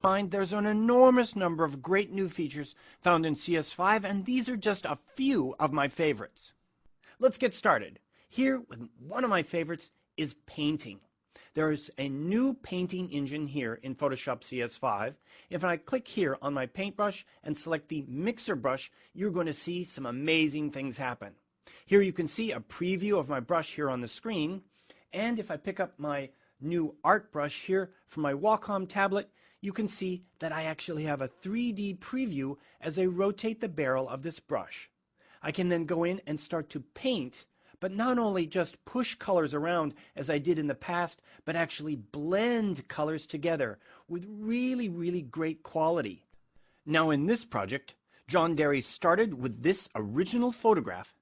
Find there's an enormous number of great new features found in CS5, and these are just a few of my favorites. Let's get started. Here, with one of my favorites is painting. There's a new painting engine here in Photoshop CS5. If I click here on my paintbrush and select the mixer brush, you're going to see some amazing things happen. Here you can see a preview of my brush here on the screen, and if I pick up my new art brush here from my Wacom tablet, you can see that I actually have a 3D preview as I rotate the barrel of this brush. I can then go in and start to paint, but not only just push colors around as I did in the past, but actually blend colors together with really great quality. Now in this project, John Derry started with this original photograph,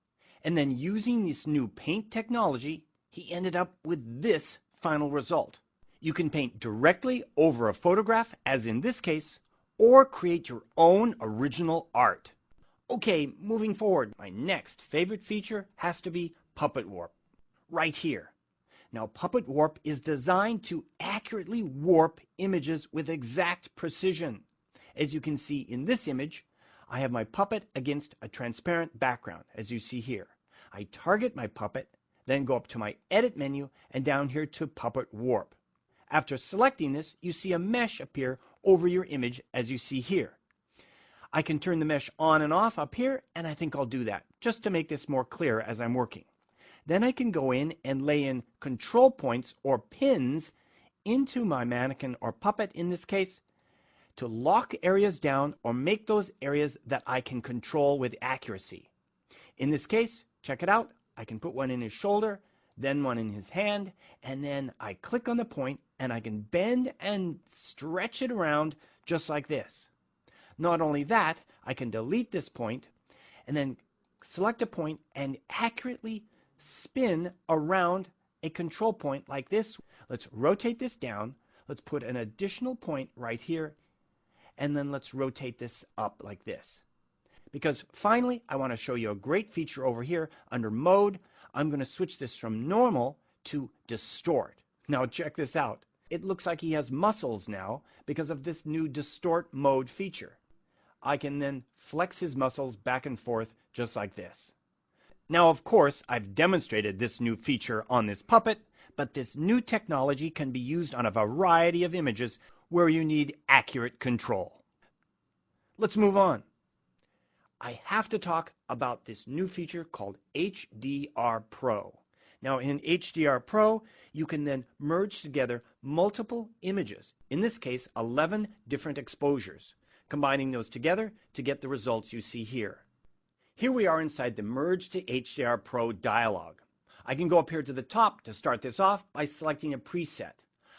and then using this new paint technology, he ended up with this final result. You can paint directly over a photograph, as in this case, or create your own original art. Okay, moving forward, my next favorite feature has to be Puppet Warp, right here. Now, Puppet Warp is designed to accurately warp images with exact precision. As you can see in this image, I have my puppet against a transparent background, as you see here. I target my puppet, then go up to my Edit menu and down here to Puppet Warp. After selecting this, you see a mesh appear over your image as you see here. I can turn the mesh on and off up here, and I think I'll do that just to make this more clear as I'm working. Then I can go in and lay in control points or pins into my mannequin or puppet in this case to lock areas down or make those areas that I can control with accuracy. In this case, check it out, I can put one in his shoulder, then one in his hand, and then I click on the point and I can bend and stretch it around just like this. Not only that, I can delete this point and then select a point and accurately spin around a control point like this. Let's rotate this down. Let's put an additional point right here, and then let's rotate this up like this. Because finally, I want to show you a great feature over here under Mode. I'm going to switch this from Normal to Distort. Now check this out. It looks like he has muscles now because of this new Distort Mode feature. I can then flex his muscles back and forth just like this. Now, of course, I've demonstrated this new feature on this puppet, but this new technology can be used on a variety of images where you need accurate control. Let's move on. I have to talk about this new feature called HDR Pro. Now in HDR Pro, you can then merge together multiple images, in this case 11 different exposures, combining those together to get the results you see here. Here we are inside the Merge to HDR Pro dialog. I can go up here to the top to start this off by selecting a preset.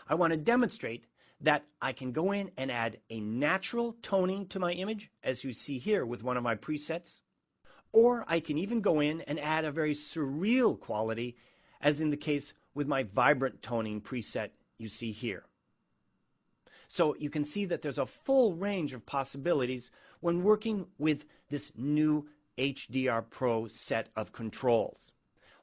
I want to demonstrate that I can go in and add a natural toning to my image, as you see here with one of my presets. Or I can even go in and add a very surreal quality, as in the case with my vibrant toning preset you see here. So you can see that there's a full range of possibilities when working with this new HDR Pro set of controls.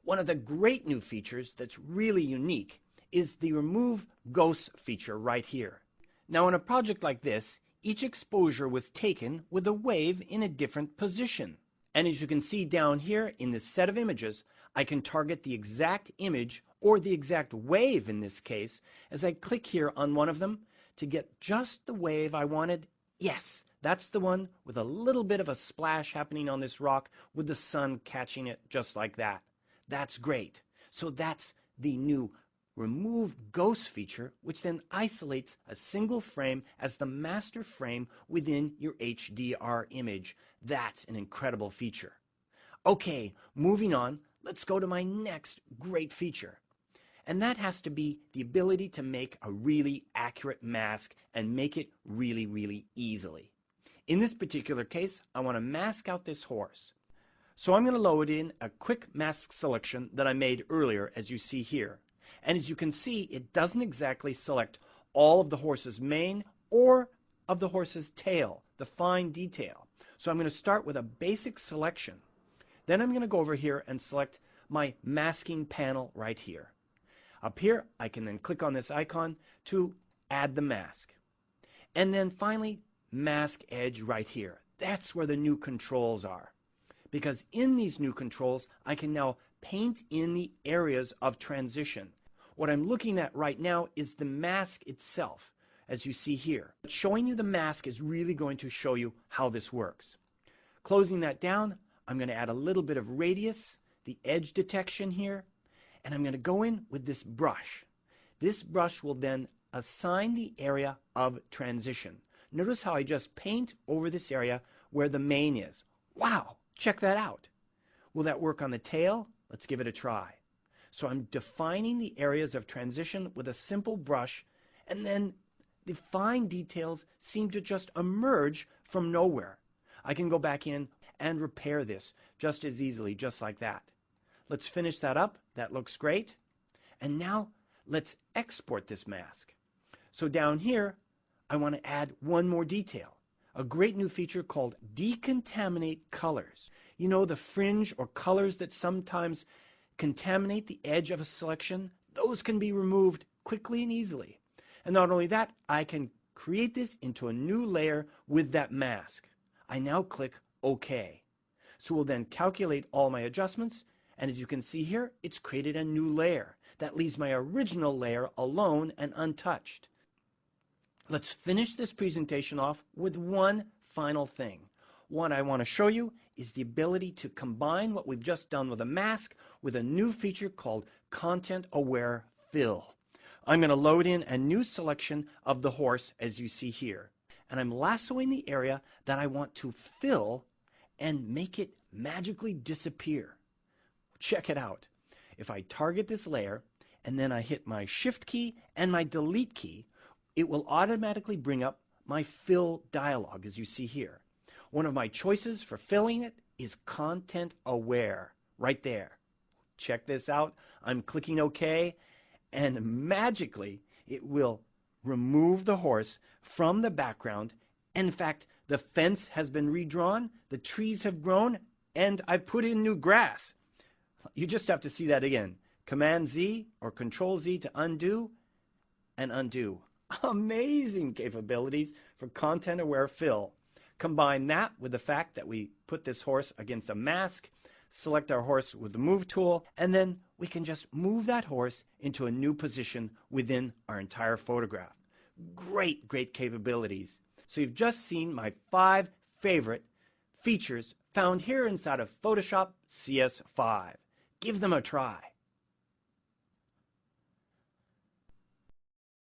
One of the great new features that's really unique is the Remove Ghosts feature right here. Now in a project like this, each exposure was taken with a wave in a different position. And as you can see down here in this set of images, I can target the exact image or the exact wave in this case as I click here on one of them to get just the wave I wanted. Yes, that's the one with a little bit of a splash happening on this rock with the sun catching it just like that. That's great. So that's the new Remove Ghost feature, which then isolates a single frame as the master frame within your HDR image. That's an incredible feature. Okay, moving on, let's go to my next great feature. And that has to be the ability to make a really accurate mask and make it really easily. In this particular case, I want to mask out this horse. So I'm going to load in a quick mask selection that I made earlier, as you see here. And as you can see, it doesn't exactly select all of the horse's mane or of the horse's tail, the fine detail. So I'm going to start with a basic selection. Then I'm going to go over here and select my masking panel right here. Up here, I can then click on this icon to add the mask. And then finally, mask edge right here. That's where the new controls are. Because in these new controls, I can now paint in the areas of transition. What I'm looking at right now is the mask itself, as you see here. But showing you the mask is really going to show you how this works. Closing that down, I'm going to add a little bit of radius, the edge detection here, and I'm going to go in with this brush. This brush will then assign the area of transition. Notice how I just paint over this area where the main is. Wow, check that out. Will that work on the tail? Let's give it a try. So I'm defining the areas of transition with a simple brush, and then the fine details seem to just emerge from nowhere. I can go back in and repair this just as easily, just like that. Let's finish that up. That looks great. And now let's export this mask. So down here, I want to add one more detail, a great new feature called decontaminate colors. You know, the fringe or colors that sometimes contaminate the edge of a selection, those can be removed quickly and easily. And not only that, I can create this into a new layer with that mask. I now click OK. So we'll then calculate all my adjustments, and as you can see here, it's created a new layer. That leaves my original layer alone and untouched. Let's finish this presentation off with one final thing. What I want to show you is the ability to combine what we've just done with a mask with a new feature called Content Aware Fill. I'm going to load in a new selection of the horse, as you see here. And I'm lassoing the area that I want to fill and make it magically disappear. Check it out. If I target this layer and then I hit my Shift key and my Delete key, it will automatically bring up my fill dialog, as you see here. One of my choices for filling it is Content Aware, right there. Check this out. I'm clicking OK, and magically it will remove the horse from the background. In fact, the fence has been redrawn, the trees have grown, and I've put in new grass. You just have to see that again. Command Z or Control Z to undo and undo. Amazing capabilities for Content Aware Fill. Combine that with the fact that we put this horse against a mask, select our horse with the Move tool, and then we can just move that horse into a new position within our entire photograph. Great, great capabilities. So you've just seen my 5 favorite features found here inside of Photoshop CS5. Give them a try.